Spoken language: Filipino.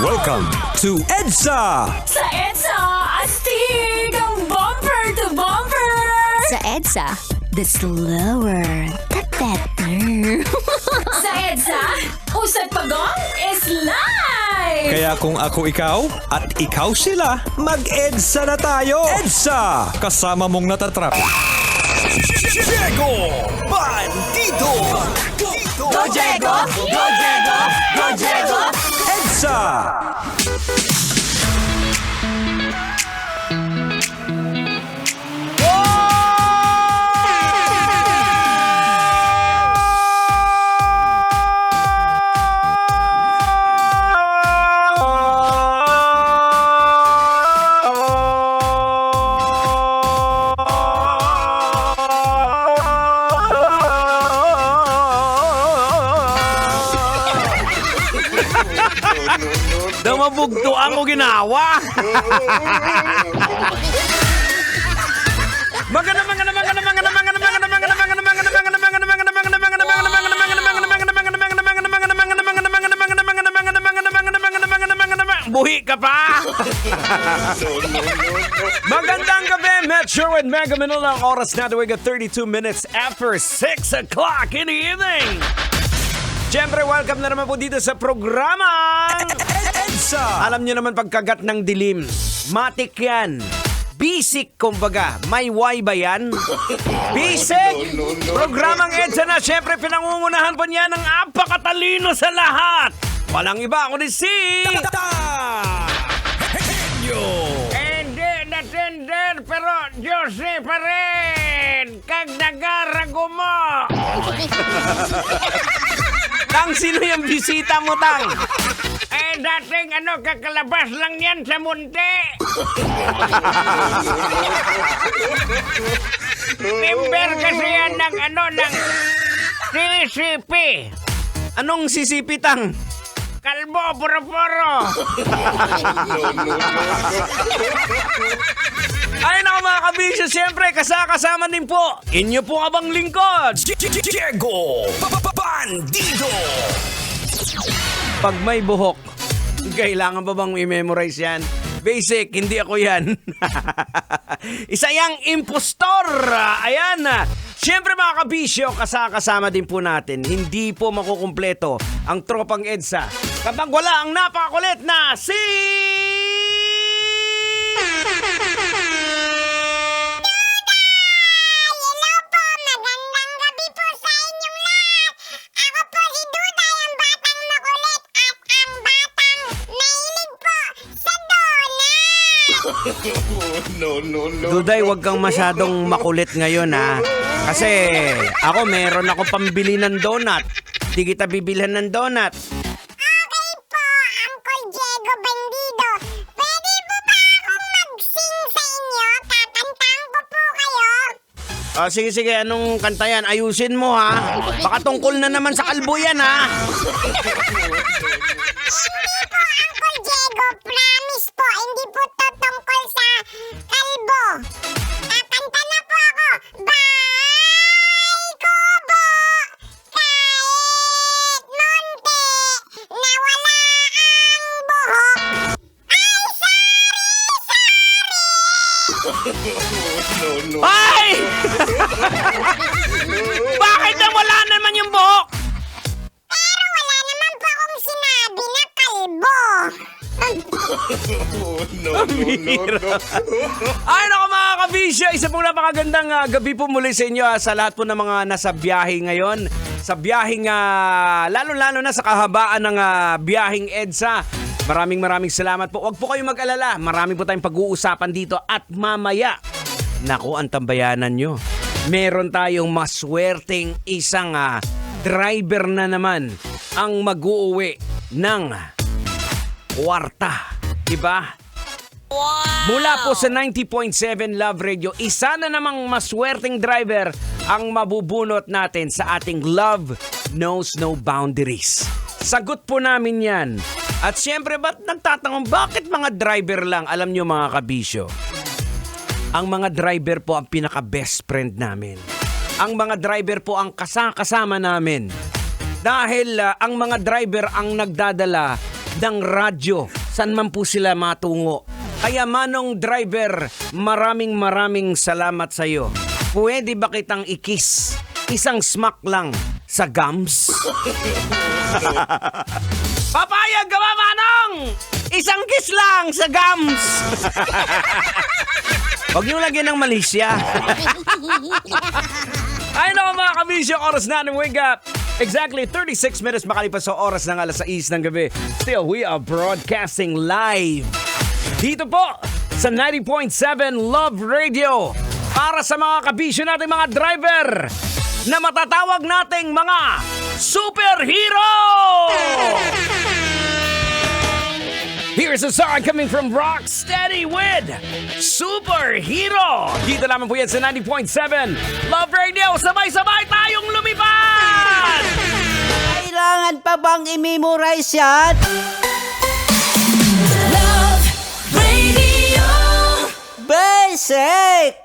Welcome to EDSA! Sa EDSA, astig ang bumper to bumper! Sa EDSA, the slower, the better. Sa EDSA, usad pagong is live! Kaya kung ako ikaw at ikaw sila, mag-EDSA na tayo! EDSA! Kasama mong natatrap. Diego Bandito! Go Diego! Go Diego! Go Diego! EDSA! Namabugto ang mo ginawa. Buhi ka pa. Magandang gabi, Metro and Mega Manila. Ang oras na tuwing 32 minutes after 6 o'clock in the evening. Siyempre, welcome na naman po dito sa programa. EDSA! Alam nyo naman pagkagat ng dilim, matik yan. Basic, kumbaga. May Y ba yan? Basic! Programang EDSA na, siyempre pinangungunahan po niya ng apakatalino sa lahat. Walang iba kundi si... Hindi na tender, pero Jose pa rin. Kagdagarago mo. Tang, sino yung bisita mo, Tang? Dating kakalabas lang yan sa munti. Member kasi yan ng CCP. Anong CCP, Tang? Kalbo, puro-puro. Ay, naku mga kabisyo, siyempre, kasama din po. Inyo po abang lingkod. Diego Bandito! Pag may buhok, kailangan pa bang i-memorize yan? Basic, hindi ako yan. Isa yang impostor. Ayan. Siyempre mga kabisyo, kasama din po natin. Hindi po makukumpleto ang tropang EDSA kapag wala ang napakakulit na si... Duday, wag kang masyadong makulit ngayon ha. Kasi ako meron ako pambili ng donut. Di kita bibilhan ng donut. Okay po, Uncle Diego Bandido. Pwede po ba akong mag-sing sa inyo? Kakantahan ko po kayo. Sige, anong kanta yan? Ayusin mo ha. Baka tungkol na naman sa kalbo yan ha. Hindi po, Uncle Diego. Promise po, hindi po to tungkol sa kalbo. Kakanta na po ako. Bye, Kubo! Kahit munti na wala ang buhok. Ay, sorry! Ay! Bakit na wala naman yung buhok? Pero wala naman po akong sinabi na kalbo. Ay, naku mga kabisya, isa pong napakagandang gabi po muli sa inyo sa lahat po ng mga nasa biyahe ngayon. Sa biyaheng, lalo-lalo na sa kahabaan ng biyaheng EDSA. Maraming salamat po. Huwag po kayong mag-alala. Marami po tayong pag-uusapan dito at mamaya. Naku, ang tambayanan nyo. Meron tayong maswerteng isang driver na naman ang mag-uuwi ng kwarta. Diba? Wow! Mula po sa 90.7 Love Radio, isa na namang maswerteng driver ang mabubunot natin sa ating Love Knows No Boundaries. Sagot po namin yan. At syempre, ba't nagtatanong, bakit mga driver lang? Alam nyo mga kabisyo, ang mga driver po ang pinaka-best friend namin. Ang mga driver po ang kasama namin. Dahil ang mga driver ang nagdadala ng radyo saan man po sila matungo. Kaya Manong Driver, maraming salamat sa iyo. Pwede ba kitang ikis? Isang smack lang sa gums? Papayag ka ba, Manong? Isang kiss lang sa gums. Huwag niyo lagyan ng Malaysia. Ay naku mga kabisyo, oras na ng wake up. Exactly 36 minutes makalipas sa oras ng alas 6 ng gabi. Still, we are broadcasting live. Dito po sa 90.7 Love Radio. Para sa mga kabisyo natin mga driver na matatawag nating mga superhero! Here's a song coming from Rocksteady with Superhero. Dito lamang po yan sa 90.7 Love Radio. Sabay-sabay tayong lumipad! Kailangan pa bang i-memorize yan? Love Radio. Basic!